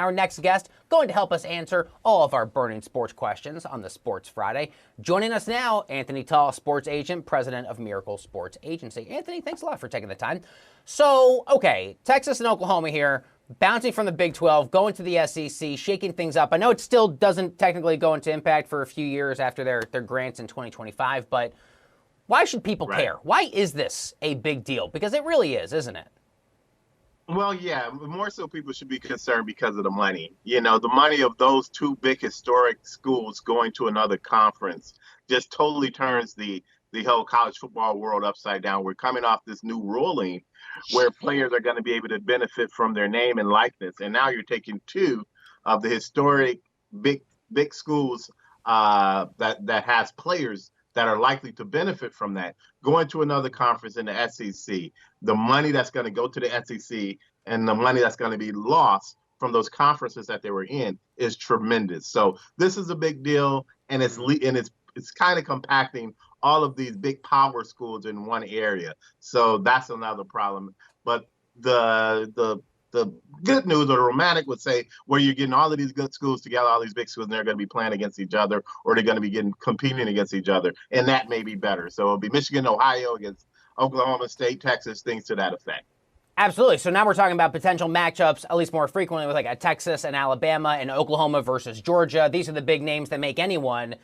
Our next guest going to help us answer all of our burning sports questions on the Sports Friday. Joining us now, Anthony Tall, sports agent, president of Miracle Sports Agency. Anthony, thanks a lot for taking the time. So, okay, Texas and Oklahoma here, bouncing from the Big 12, going to the SEC, shaking things up. I know it still doesn't technically go into impact for a few years after their grants in 2025, but why should people care? Why is this a big deal? Because it really is, isn't it? Well, yeah, more so people should be concerned because of the money. You know, the money of those two big historic schools going to another conference just totally turns the whole college football world upside down. We're coming off this new ruling where players are going to be able to benefit from their name and likeness. And now you're taking two of the historic big schools that has players that are likely to benefit from that, going to another conference in the SEC. The money that's going to go to the SEC and the money that's going to be lost from those conferences that they were in is tremendous. So this is a big deal, and it's kind of compacting all of these big power schools in one area. So that's another problem. But the good news, or the romantic would say, where you're getting all of these good schools together, all these big schools, and they're going to be playing against each other, or they're going to be competing against each other, and that may be better. So it'll be Michigan, Ohio against Oklahoma State, Texas, things to that effect. Absolutely. So now we're talking about potential matchups, at least more frequently, with like a Texas and Alabama and Oklahoma versus Georgia. These are the big names that make anyone.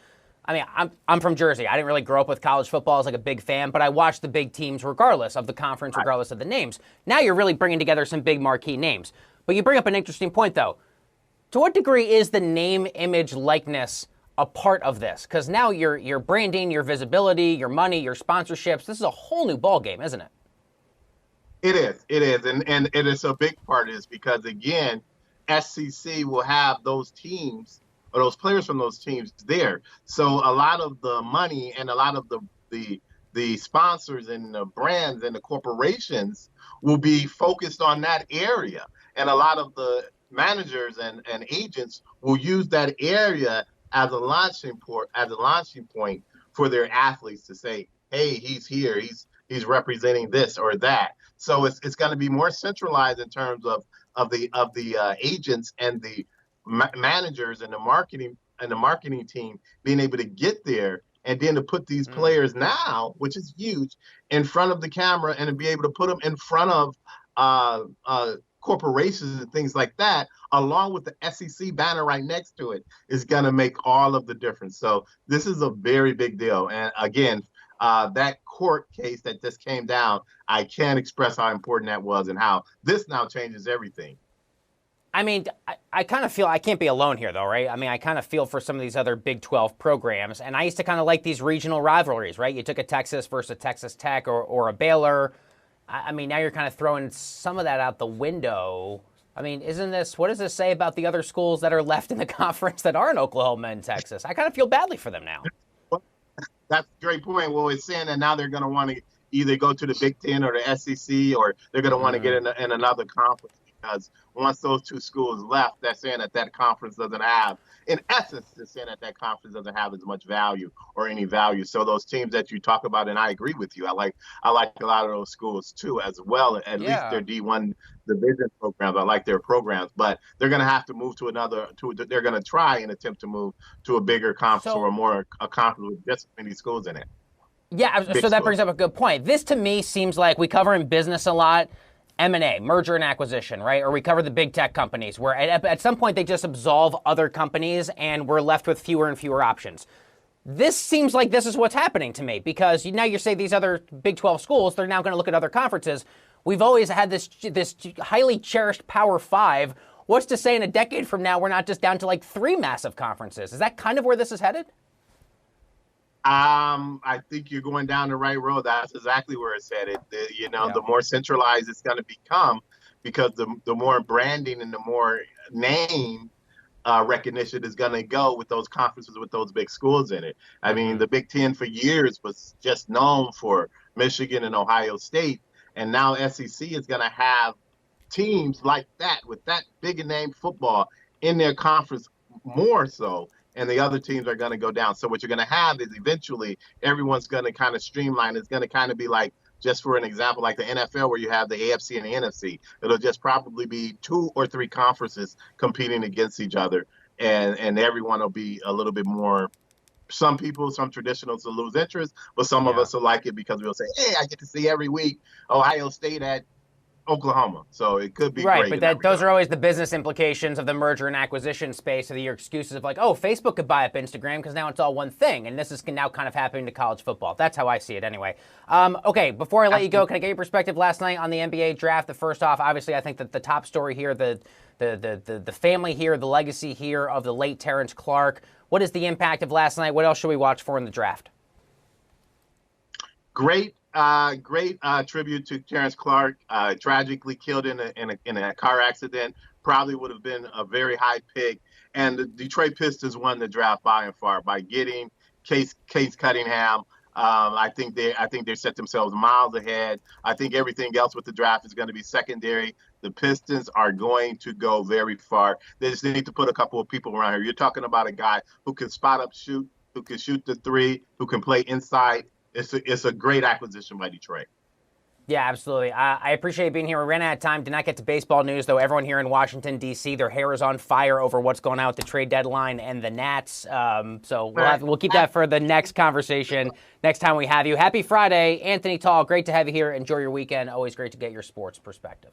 I mean, I'm from Jersey. I didn't really grow up with college football as like a big fan, but I watched the big teams regardless of the conference, regardless of the names. Now you're really bringing together some big marquee names. But you bring up an interesting point, though. To what degree is the name, image, likeness a part of this? Because now your branding, your visibility, your money, your sponsorships, this is a whole new ballgame, isn't it? It is. And it is a big part is because, again, SEC will have those teams or those players from those teams there. So a lot of the money and a lot of the sponsors and the brands and the corporations will be focused on that area. And a lot of the managers and agents will use that area as a launching point for their athletes to say, hey, he's here, he's representing this or that. So it's going to be more centralized in terms of the agents and the managers and the marketing team being able to get there, and then to put these players now, which is huge, in front of the camera, and to be able to put them in front of corporations and things like that, along with the SEC banner right next to it, is going to make all of the difference. So this is a very big deal. And again, that court case that just came down, I can't express how important that was and how this now changes everything. I mean, I kind of feel I can't be alone here, though, right? I mean, I kind of feel for some of these other Big 12 programs, and I used to kind of like these regional rivalries, right? You took a Texas versus a Texas Tech or a Baylor. I mean, now you're kind of throwing some of that out the window. I mean, what does this say about the other schools that are left in the conference that aren't Oklahoma and Texas? I kind of feel badly for them now. Well, that's a great point. Well, it's saying that now they're going to want to either go to the Big Ten or the SEC, or they're going to want to get in another conference. Because once those two schools left, they're saying that conference doesn't have, in essence, they're saying that conference doesn't have as much value or any value. So those teams that you talk about, and I agree with you, I like a lot of those schools too, as well. At least their D1 division programs, I like their programs, but they're going to have to move to they're going to try and attempt to move to a bigger conference or a conference with just many schools in it. Yeah, so that brings up a good point. This to me seems like we cover in business a lot. M&A, merger and acquisition, right? Or we cover the big tech companies where at some point they just absolve other companies and we're left with fewer and fewer options. This seems like this is what's happening to me because now you say these other Big 12 schools, they're now going to look at other conferences. We've always had this highly cherished Power Five. What's to say in a decade from now we're not just down to like 3 massive conferences? Is that kind of where this is headed? I think you're going down the right road. That's exactly where it's headed. The more centralized it's going to become, because the more branding and the more name recognition is going to go with those conferences with those big schools in it. I mean, the Big Ten for years was just known for Michigan and Ohio State, and now SEC is going to have teams like that with that big name football in their conference more so. And the other teams are going to go down. So what you're going to have is eventually everyone's going to kind of streamline. It's going to kind of be like just for an example, like the NFL where you have the AFC and the NFC. It'll just probably be 2 or 3 conferences competing against each other, and everyone will be a little bit more. Some people, some traditionals will lose interest, but some of Yeah. us will like it because we'll say, "Hey, I get to see every week Ohio State at Oklahoma." So it could be Right, great but in that those are regard. always the business implications of the merger and acquisition space. Of your excuses of like, oh, Facebook could buy up Instagram because now it's all one thing, and this is now kind of happening to college football. That's how I see it, anyway. Okay, before I let you go, Absolutely. can I get your perspective last night on the NBA draft? The first off, obviously, I think that the top story here, the family here, the legacy here of the late Terrence Clark. What is the impact of last night? What else should we watch for in the draft? Great tribute to Terrence Clark. Tragically killed in a car accident. Probably would have been a very high pick. And the Detroit Pistons won the draft by and far by getting Case Cunningham. I think they set themselves miles ahead. I think everything else with the draft is going to be secondary. The Pistons are going to go very far. They just need to put a couple of people around here. You're talking about a guy who can spot up shoot, who can shoot the three, who can play inside. It's a great acquisition by Detroit. Yeah, absolutely. I appreciate being here. We ran out of time. Did not get to baseball news, though. Everyone here in Washington, D.C., their hair is on fire over what's going on with the trade deadline and the Nats. So we'll keep that for the next conversation next time we have you. Happy Friday. Anthony Tall, great to have you here. Enjoy your weekend. Always great to get your sports perspective.